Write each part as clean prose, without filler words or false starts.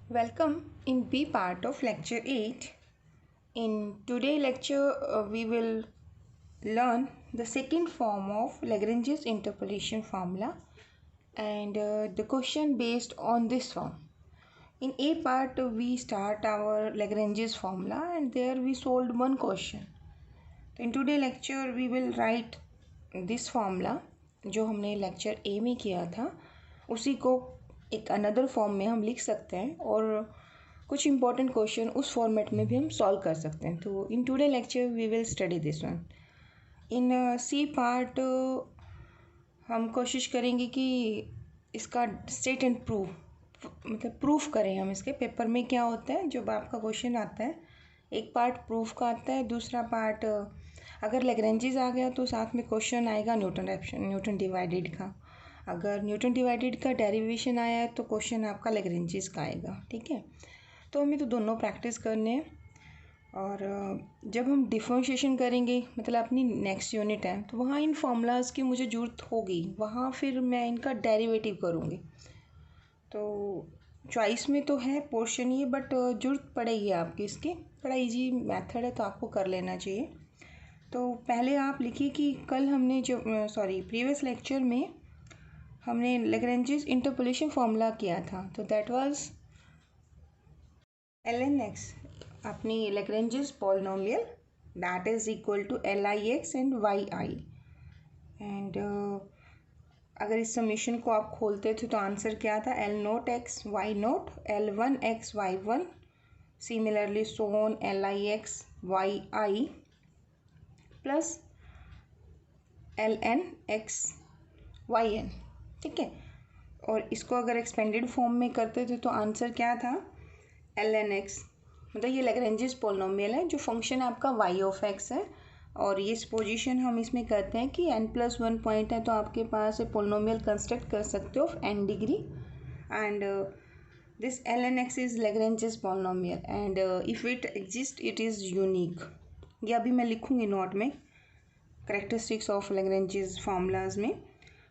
Welcome in B part of lecture 8. In today lecture we will learn the second form of Lagrange's interpolation formula and the question based on this form. In A part we start our Lagrange's formula and there we solved one question. In today lecture we will write this formula जो हमने lecture ए में किया था उसी को एक another form में हम लिख सकते हैं और कुछ इंपॉर्टेंट क्वेश्चन उस फॉर्मेट में भी हम सॉल्व कर सकते हैं. तो in today lecture we will study this one. In C part हम कोशिश करेंगे कि इसका स्टेट एंड प्रूफ मतलब प्रूफ करें हम इसके पेपर में क्या होता है. जब आपका क्वेश्चन आता है एक पार्ट प्रूफ का आता है, दूसरा पार्ट अगर लैग्रेंजेस आ गया तो साथ में क्वेश्चन आएगा न्यूटन डिवाइडेड का. अगर न्यूटन डिवाइडेड का डेरिवेशन आया है तो क्वेश्चन आपका लैग्रेंजेस का आएगा. ठीक है, तो हमें तो दोनों प्रैक्टिस करने हैं. और जब हम डिफरेंशिएशन करेंगे मतलब अपनी नेक्स्ट यूनिट है तो वहाँ इन फार्मूलाज की मुझे ज़रूरत होगी, वहाँ फिर मैं इनका डेरिवेटिव करूँगी. तो चॉइस में तो है पोर्शन ये, बट ज़रूरत पड़ेगी आपकी इसकी. बड़ा इजी मेथड है तो आपको कर लेना चाहिए. तो पहले आप लिखिए कि कल हमने जो प्रीवियस लेक्चर में हमने लैग्रेंजेस इंटरपोलेशन फार्मूला किया था. तो दैट वाज ln(x) अपनी Lagrange's polynomial that is equal to LIX and YI. And अगर इस समीशन को आप खोलते थे तो आंसर क्या था? L0x Y0 L1x Y1 similarly so on LIX YI plus LNX YN. ठीक है, और इसको अगर एक्सपेंडेड फॉर्म में करते थे तो आंसर क्या था? LNX. मतलब ये लैग्रेंजेस पोलिनोमियल है जो फंक्शन आपका y ऑफ x है. और ये पोजीशन हम इसमें करते हैं कि n+1 पॉइंट है तो आपके पास पोलिनोमियल कंस्ट्रक्ट कर सकते हो of n degree. And this LNX is Lagrange's polynomial and if it exist it is unique. ये अभी मैं लिखूँगी नोट में करेक्टरिस्टिक्स ऑफ लैग्रेंजेस फार्मूलाज में.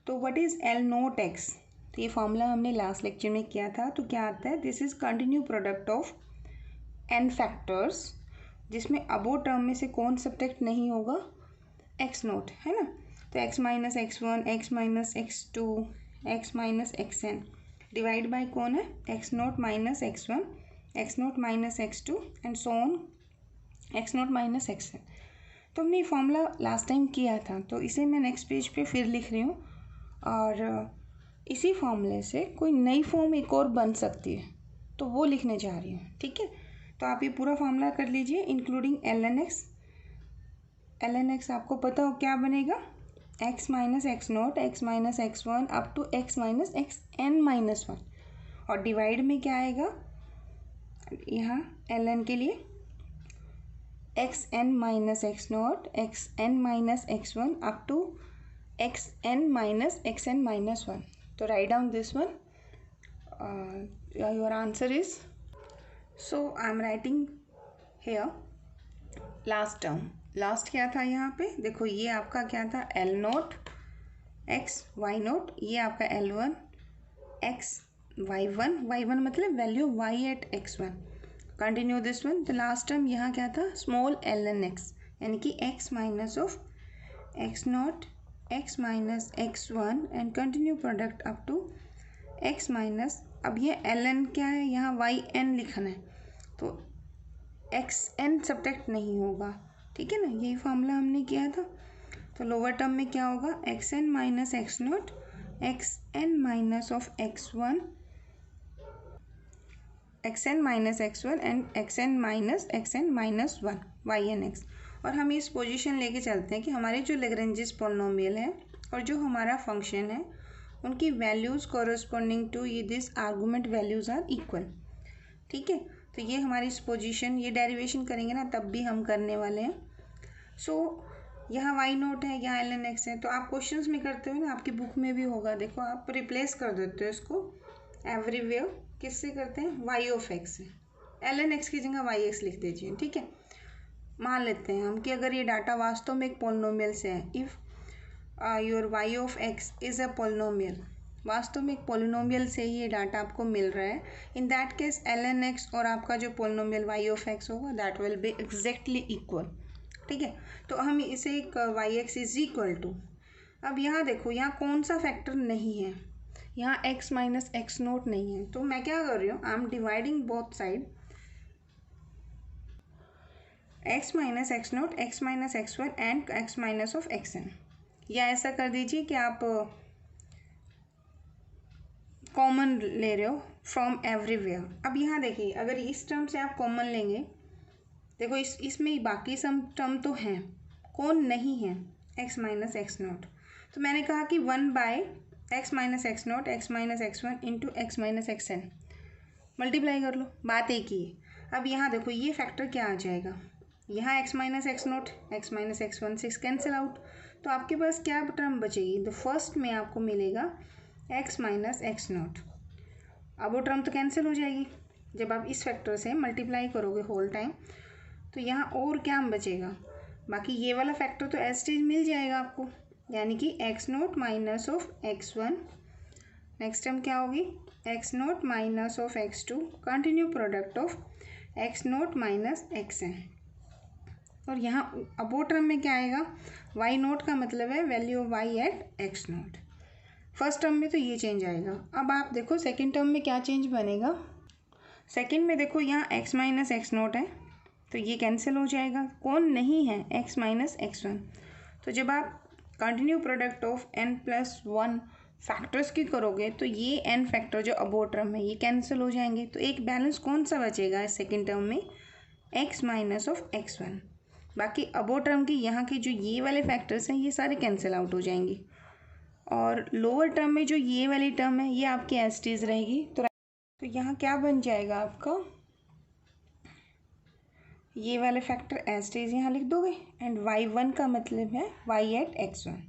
तो व्हाट इज़ L0x? तो ये फार्मूला हमने लास्ट लेक्चर में किया था. तो क्या आता है? This is continue product of n factors जिसमें अबो टर्म में से कौन सब्ट्रैक्ट नहीं होगा? x0 है ना. तो x minus x1 x minus x2 x minus xn divide by कौन है? x0 minus x1 x0 minus x2 and so on x0 minus xn. तो हमने ये फॉर्मूला लास्ट टाइम किया था तो इसे मैं नेक्स्ट पेज पे फिर लिख रही हूँ. और इसी फॉर्मूले से कोई नई फॉर्म एक और बन सकती है तो वो लिखने जा रही हूँ. ठीक है, तो आप ये पूरा फॉर्मूला कर लीजिए इंक्लूडिंग LNX. LNX आपको पता हो क्या बनेगा? x minus x0 x minus x1 up to x minus xn minus 1. और डिवाइड में क्या आएगा यहाँ ln के लिए? xn minus x0 xn minus x1 up to xn minus xn minus 1. तो write down this one. Your answer is, so I am writing here last term. Last क्या था यहाँ पे? देखो ये आपका क्या था? L0 x Y0. ये आपका L1 x Y1. Y1 मतलब value y at x1. Continue this one. The last term यहाँ क्या था? स्मॉल ln(x) यानी कि x minus of x0 x minus x1 and continue product up to x minus. अब ये ln क्या है? यहाँ yn लिखना है तो xn सब्ट्रैक्ट नहीं होगा. ठीक है ना, यही फॉर्मूला हमने किया था. तो लोअर टर्म में क्या होगा? xn minus x0 xn minus of x1 xn minus x1 and xn minus xn minus 1 ynx. और हम इस पोजीशन लेके चलते हैं कि हमारे जो लैग्रेंजेस पोलिनोमियल है और जो हमारा फंक्शन है उनकी वैल्यूज़ कॉरस्पॉन्डिंग टू ये this argument values are equal. ठीक है, तो ये हमारी इस पोजीशन, ये डेरिवेशन करेंगे ना तब भी हम करने वाले हैं. सो यहाँ y0 है, यहाँ ln(x) है. तो आप क्वेश्चंस में करते हो ना, आपकी बुक में भी होगा. देखो आप रिप्लेस कर देते हो इसको एवरीवेयर. किससे करते हैं? y ऑफ x से. ln(x) की जगह yx लिख दीजिए. ठीक है, मान लेते हैं हम कि अगर ये डाटा वास्तव में एक पोलिनोमियल से है. If your y of x is a polynomial वास्तव में एक पोलिनोमियल से ही ये डाटा आपको मिल रहा है। In that case ln x और आपका जो पोलिनोमियल y(x) होगा that will be exactly equal. ठीक है, तो हम इसे y(x) इज इक्वल टू, अब यहाँ देखो यहाँ कौन सा फैक्टर नहीं है, यहाँ x माइनस एक्स नोट नहीं है, तो मैं क्या कर रही हूँ, I am dividing both side, x minus x naught, x minus x one and x minus of xn, या ऐसा कर दीजिए कि आप कॉमन ले रहे हो फ्रॉम एवरीवेयर। अब यहाँ देखिए अगर इस टर्म से आप कॉमन लेंगे, देखो इसमें बाकी सम टर्म तो हैं, कौन नहीं है, x माइनस एक्स नोट, तो मैंने कहा कि 1/x minus x naught x minus x one into x minus x n, multiply कर लो, बात एक ही है। अब यहाँ देखो ये फैक्टर क्या आ जाएगा, यहाँ x minus x naught x minus x one से कैंसिल आउट, तो आपके पास क्या टर्म बचेगी, द फर्स्ट में आपको मिलेगा x माइनस एक्स नोट, अब वो टर्म तो कैंसिल हो जाएगी जब आप इस फैक्टर से मल्टीप्लाई करोगे होल टाइम, तो यहाँ और क्या बचेगा, बाकी ये वाला फैक्टर तो एज इट इज मिल जाएगा आपको, यानी कि x naught minus of x one, next term क्या होगी x naught minus of x two, continue product of x naught minus x n, और यहाँ अब वो टर्म में क्या आएगा, वाई नोट का मतलब है value of y at x naught, first term में तो ये चेंज आएगा। अब आप देखो सेकेंड टर्म में क्या चेंज बनेगा, सेकेंड में देखो यहाँ x माइनस एक्स नोट है तो ये कैंसिल हो जाएगा, कौन नहीं है x माइनस एक्स वन, तो जब आप continue product of n+1 factors की करोगे तो ये n फैक्टर जो अबोव टर्म है ये कैंसिल हो जाएंगे, तो एक बैलेंस कौन सा बचेगा इस सेकेंड टर्म में, x minus of x one, बाकी अबोव टर्म के यहाँ के जो ये वाले फैक्टर्स हैं ये सारे कैंसिल आउट हो जाएंगे, और लोअर टर्म में जो ये वाली टर्म है ये आपकी एज इट इज रहेगी, तो यहाँ क्या बन जाएगा आपका, ये वाले फैक्टर एज इट इज यहाँ लिख दोगे, एंड y1 का मतलब है y at x one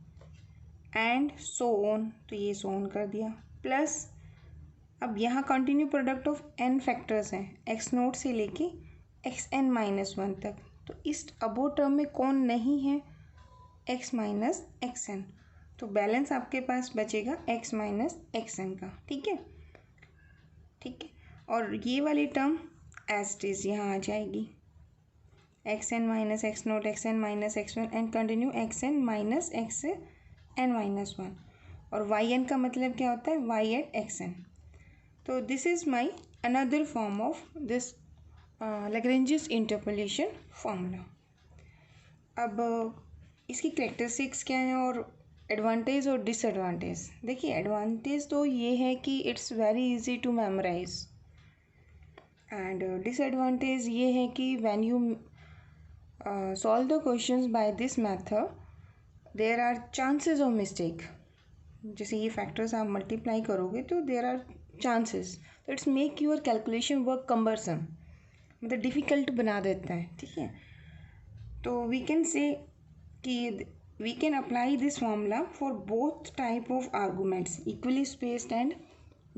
and so on, तो ये सो ऑन कर दिया, प्लस अब यहाँ continue product of n factors हैं x नोट से लेके xn माइनस वन तक, तो इस अबोव टर्म में कौन नहीं है x माइनस एक्स एन, तो बैलेंस आपके पास बचेगा x माइनस एक्स एन का, ठीक है, ठीक है, और ये वाली टर्म एज इट इज यहाँ आ जाएगी, x n minus x naught x n minus x one and continue x n minus x n minus one, और वाई एन का मतलब क्या होता है वाई एट एक्स एन, तो this is my another form of this Lagrange's interpolation formula. अब इसकी characteristics क्या हैं और एडवांटेज और डिसएडवांटेज, देखिए एडवांटेज तो ये है कि it's very easy to memorise, and disadvantage ये है कि when you solve the questions by this method there are chances of mistake, जैसे ये फैक्टर्स आप मल्टीप्लाई करोगे तो there are chances, तो it's make your calculation work cumbersome, मतलब डिफ़िकल्ट बना देता है, ठीक है, तो वी कैन से कि we can apply this formula for both type of arguments, equally spaced and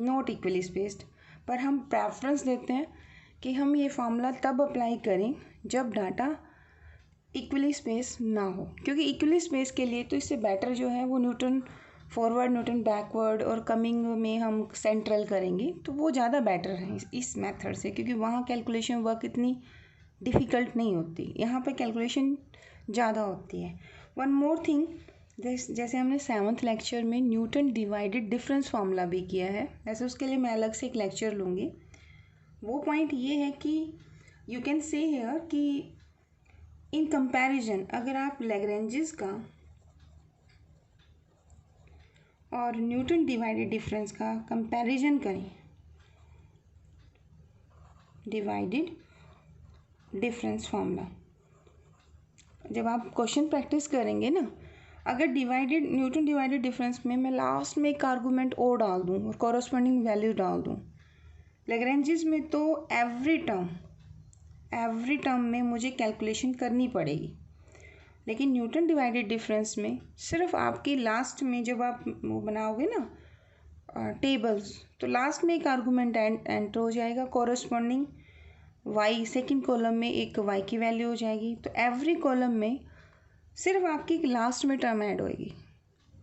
not equally spaced, पर हम प्रेफरेंस देते हैं कि हम ये फार्मूला तब अप्लाई करें जब डाटा इक्वली स्पेस ना हो, क्योंकि इक्वली स्पेस के लिए तो इससे बेटर जो है वो न्यूटन फॉरवर्ड न्यूटन बैकवर्ड और कमिंग में हम सेंट्रल करेंगे, तो वो ज़्यादा बेटर है इस मेथड से, क्योंकि वहाँ कैलकुलेशन वर्क इतनी डिफ़िकल्ट नहीं होती, यहाँ पे कैलकुलेशन ज़्यादा होती है। वन मोर थिंग, जैसे हमने 7th लेक्चर में न्यूटन डिवाइडेड डिफरेंस फार्मूला भी किया है, वैसे उसके लिए मैं अलग से एक लेक्चर लूँगी, वो पॉइंट ये है कि यू कैन से हियर कि इन कंपैरिजन अगर आप लैग्रेंजेस का और न्यूटन डिवाइडेड डिफरेंस का कंपैरिजन करें, डिवाइडेड डिफरेंस फार्मूला जब आप क्वेश्चन प्रैक्टिस करेंगे ना, अगर डिवाइडेड न्यूटन डिवाइडेड डिफरेंस में मैं लास्ट में एक आर्गूमेंट और डाल दूँ और कॉरस्पॉन्डिंग वैल्यू डाल दूँ, लैग्रेंजेस में तो एवरी टर्म में मुझे कैलकुलेशन करनी पड़ेगी, लेकिन न्यूटन डिवाइडेड डिफरेंस में सिर्फ आपकी लास्ट में जब आप वो बनाओगे ना टेबल्स, तो लास्ट में एक आर्गूमेंट एंटर हो जाएगा कॉरस्पॉन्डिंग वाई, सेकंड कॉलम में एक वाई की वैल्यू हो जाएगी, तो एवरी कॉलम में सिर्फ आपकी लास्ट में टर्म ऐड होएगी,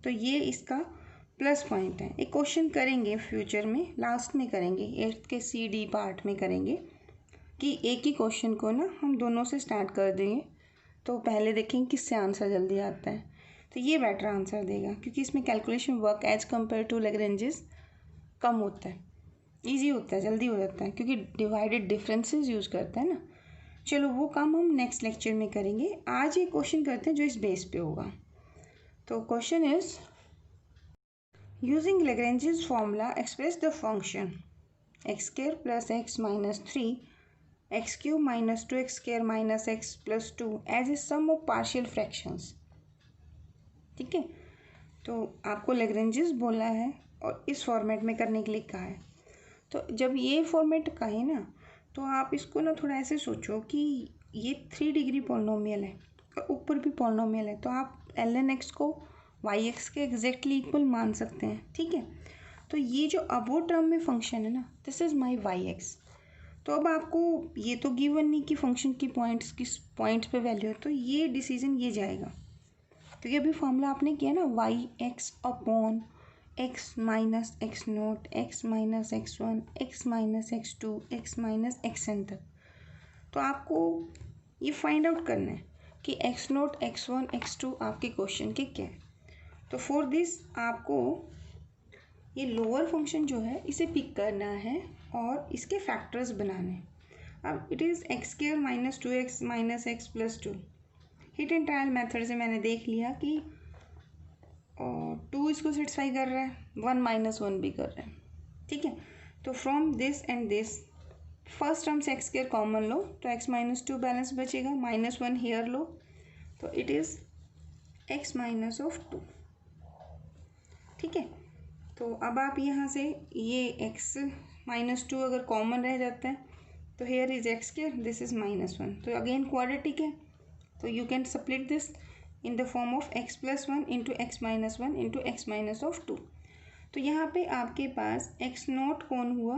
तो ये इसका प्लस पॉइंट है। एक क्वेश्चन करेंगे फ्यूचर में, लास्ट में करेंगे, 8th के CD पार्ट में करेंगे कि एक ही क्वेश्चन को ना हम दोनों से स्टार्ट कर देंगे, तो पहले देखेंगे किससे आंसर जल्दी आता है, तो ये बेटर आंसर देगा क्योंकि इसमें calculation work as compared to Lagrange's कम होता है, ईजी होता है, जल्दी हो जाता है क्योंकि डिवाइडेड डिफरेंसेस यूज़ करता है ना। चलो वो काम हम नेक्स्ट लेक्चर में करेंगे। आज ये क्वेश्चन करते हैं जो इस बेस पे होगा। तो question is using Lagrange's formula express the function x square plus x minus 3 x cube minus 2 x square minus x plus 2 as a sum of partial fractions. ठीक है, तो आपको लैग्रेंजेस बोला है और इस फॉर्मेट में करने के लिए कहा है। तो जब ये फॉर्मेट कहे ना तो आप इसको ना थोड़ा ऐसे सोचो कि ये 3 डिग्री पॉलिनोमियल है और ऊपर भी पॉलिनोमियल है, तो आप ln x को yx के एग्जैक्टली इक्वल मान सकते हैं। ठीक है, तो ये जो अबो टर्म में फंक्शन है ना, दिस इज़ माई yx। तो अब आपको ये तो गिवन नहीं कि फंक्शन की पॉइंट्स किस पॉइंट्स पे वैल्यू है, तो ये डिसीजन ये जाएगा क्योंकि अभी फॉर्मूला आपने किया ना yx upon x minus x naught x minus x one x minus x two x minus x n तक। तो आपको ये फाइंड आउट करना है कि x naught x one x two आपके क्वेश्चन के क्या है। तो फॉर दिस आपको ये लोअर फंक्शन जो है इसे पिक करना है और इसके फैक्टर्स बनाने हैं। अब it is x square minus 2x minus x plus 2। Hit and trial method से मैंने देख लिया कि 2 इसको सेटिस्फाई कर रहा है, 1 माइनस 1 भी कर रहा है। ठीक है, तो from this and this first term से एक्स स्क्वायर कॉमन लो तो x माइनस 2 बैलेंस बचेगा, माइनस 1 हेयर लो तो it is x minus of 2। ठीक है, तो अब आप यहाँ से ये x माइनस 2 अगर कॉमन रह जाता है तो here is x square, this is minus 1, तो अगेन क्वाड्रेटिक है, तो you can split this in the form of x plus 1 into x minus 1 into x minus of 2। तो यहाँ पे आपके पास x नोट कौन हुआ,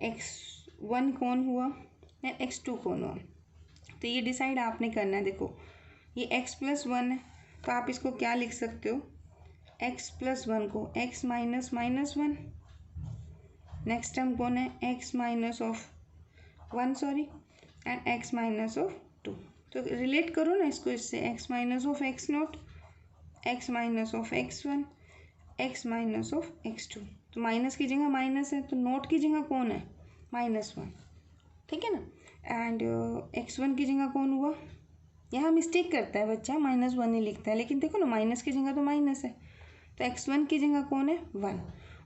x1 कौन हुआ या x2 कौन हुआ, तो ये डिसाइड आपने करना है। देखो ये x प्लस 1 है तो आप इसको क्या लिख सकते हो, x प्लस 1 को x minus minus 1, next term कौन है x minus of 1 sorry and x minus of 2। तो रिलेट करो ना इसको इससे, x minus of x note x minus of x1 x minus of x2। तो माइनस की जगह माइनस है तो नोट की जगह कौन है -1। ठीक है ना, एंड x1 की जगह कौन हुआ, यहाँ मिस्टेक करता है बच्चा, -1 ही लिखता है, लेकिन देखो ना माइनस की जगह तो माइनस है, तो x1 की जगह कौन है 1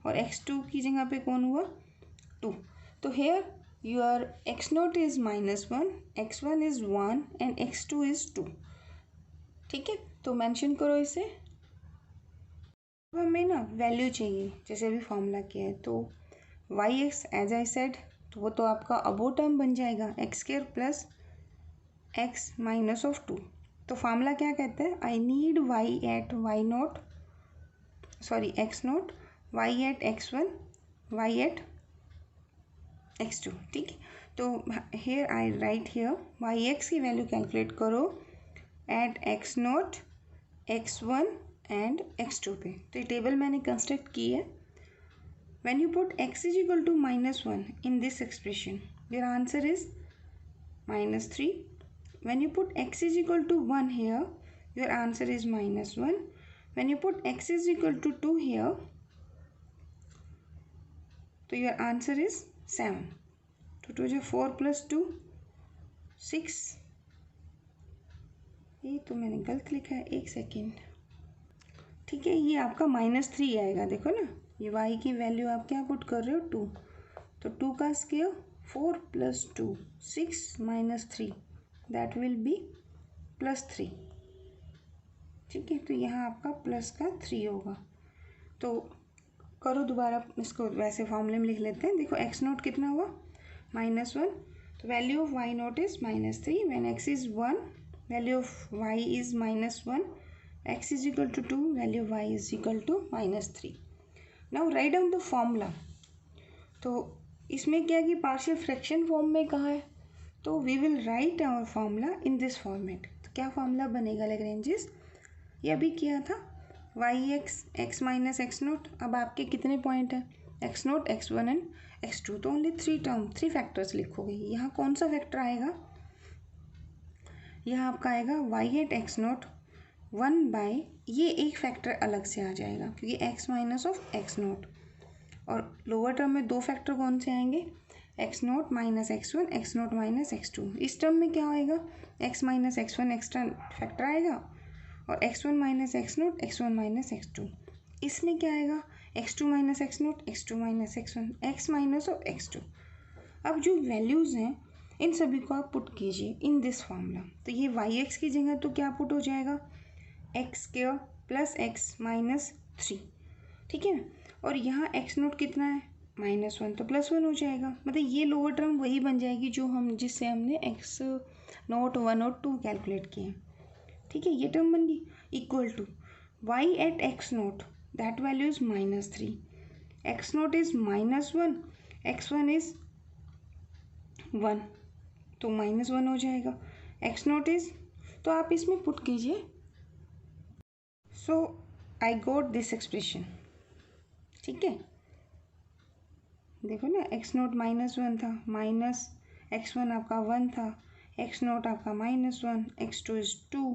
और x2 की जगह पे कौन हुआ 2। तो here your x naught is -1, x1 is 1 and x2 is 2। ठीक है, तो मेंशन करो इसे। अब हमें ना वैल्यू चाहिए जैसे अभी फॉर्मूला किया है, तो yx एज आई सेड तो वो तो आपका अबो टर्म बन जाएगा x square plus x minus of 2। तो फार्मूला क्या कहता है, I need y at y naught sorry x naught, y at x1, y at x2। ठीक है, तो here I write here yx की वैल्यू कैलकुलेट करो at x naught x1 and x2 पे। तो ये टेबल मैंने कंस्ट्रक्ट की है। When you put x is equal to -1 in this expression, your answer is -3. When you put x is equal to 1 here, your answer is -1. When you put x is equal to 2 here, so your answer is 7. तो 2 जो 4 plus 2 6। ये तो मैंने गलत लिखा है, एक second. ठीक है, ये आपका -3 आएगा, देखो ना ये y की वैल्यू आप क्या पुट कर रहे हो 2, तो 2 का स्क्वायर 4 + 2 6 - 3 दैट विल बी +3। ठीक है, तो यहाँ आपका प्लस का 3 होगा। तो करो दोबारा इसको, वैसे फॉर्मूले में लिख लेते हैं। देखो x नोट कितना हुआ -1, तो value of y note is -3 when x is 1, value of y is -1, x is equal to 2, value of y is equal to -3. Now write down the formula. तो इसमें क्या कि पार्शियल फ्रैक्शन फॉर्म में कहा है, तो we will write our formula in this format. तो क्या फॉर्मूला बनेगा लैग्रेंजेस, ये अभी किया था y x minus x naught. अब आपके कितने पॉइंट है, x naught, x one and x two, तो ओनली 3 फैक्टर्स लिखोगे। यहाँ कौन सा फैक्टर आएगा, यहाँ आपका आएगा वाई एट एक्स नोट 1/, ये एक फैक्टर अलग से आ जाएगा क्योंकि x minus of x naught. और लोअर टर्म में 2 फैक्टर कौन से आएंगे, x naught minus x one, x naught minus x two. इस टर्म में क्या आएगा, x minus x one extra factor आएगा और x one minus x naught, x one minus x two. इसमें क्या आएगा, x two minus x naught, x two minus x one, x minus of x two. अब जो values हैं इन सभी को आप पुट कीजिए इन दिस फॉर्मूला। तो ये वाई एक्स की जगह तो क्या पुट हो जाएगा, x square plus x minus 3, ठीक है। और यहाँ एक्स नोट कितना है, -1, तो +1 हो जाएगा। मतलब ये लोअर टर्म वही बन जाएगी जो हम जिससे हमने एक्स नोट 1 और 2 कैलकुलेट किए, ठीक है। ये टर्म बन गई equal to y at x naught, that value is -3, x naught is -1, x one is 1, तो -1 हो जाएगा। एक्स नोट इज, तो आप इसमें पुट कीजिए। सो आई गोट दिस एक्सप्रेशन, ठीक है। देखो ना, एक्स नोट -1 था, माइनस एक्स वन आपका 1 था, एक्स नोट आपका -1, x two is 2,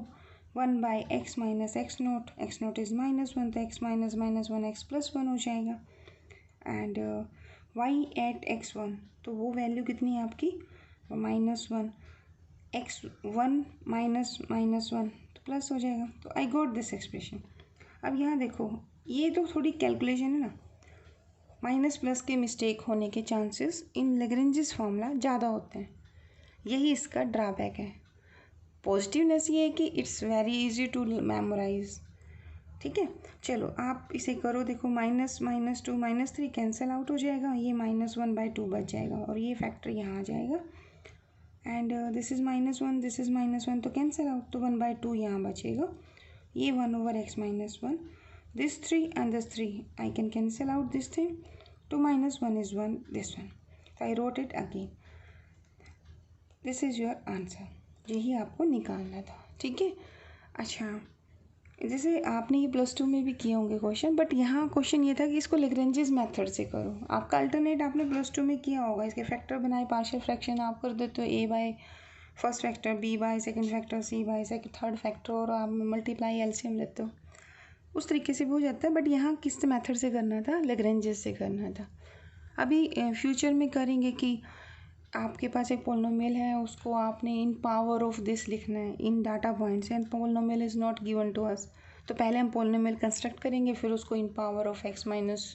1/x minus x note is -1, तो x माइनस -1 x + 1 हो जाएगा। And y at x one, तो वो वैल्यू कितनी है आपकी, -1, एक्स वन माइनस -1, तो प्लस हो जाएगा। तो आई गॉट दिस एक्सप्रेशन। अब यहाँ देखो, ये तो थोड़ी कैलकुलेशन है ना, माइनस प्लस के मिस्टेक होने के चांसेस इन लैग्रेंजेस फार्मूला ज़्यादा होते हैं, यही इसका ड्रॉबैक है। पॉजिटिवनेस ये है कि it's very easy to memorise, ठीक है। चलो आप इसे करो, देखो -, -2, -3 कैंसिल आउट हो जाएगा, ये -1/2 बच जाएगा और ये फैक्टर यहाँ आ जाएगा। And this is -1, this is -1, तो कैंसिल आउट, तो 1/2 यहाँ बचेगा, ये 1/x -1, this 3 and this 3 I can cancel out this thing, 2 minus 1 is 1, this one, so I wrote it again, this is your answer। यही आपको निकालना था, ठीक है। अच्छा, जैसे आपने ये +2 में भी किए होंगे क्वेश्चन, बट यहाँ क्वेश्चन ये था कि इसको लैग्रेंजेस मेथड से करो। आपका अल्टरनेट आपने +2 में किया होगा, इसके फैक्टर बनाए, पार्शियल फ्रैक्शन आप कर देते हो, a by first factor, b by second factor, c by third factor, और आप मल्टीप्लाई एलसीएम लेते हो, उस तरीके से भी हो जाता है। बट यहाँ किस मेथड से करना था, लैग्रेंजेस से करना था। अभी फ्यूचर में करेंगे कि आपके पास एक पोलिनोमियल है, उसको आपने इन पावर ऑफ दिस लिखना है इन data points, and polynomial is not given to us, तो पहले हम पोलिनोमियल कंस्ट्रक्ट करेंगे, फिर उसको in power of x minus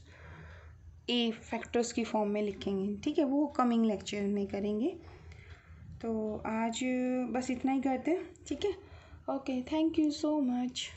a factors की फॉर्म में लिखेंगे, ठीक है। वो कमिंग लेक्चर में करेंगे। तो आज बस इतना ही करते हैं, ठीक है। Okay, thank you so much.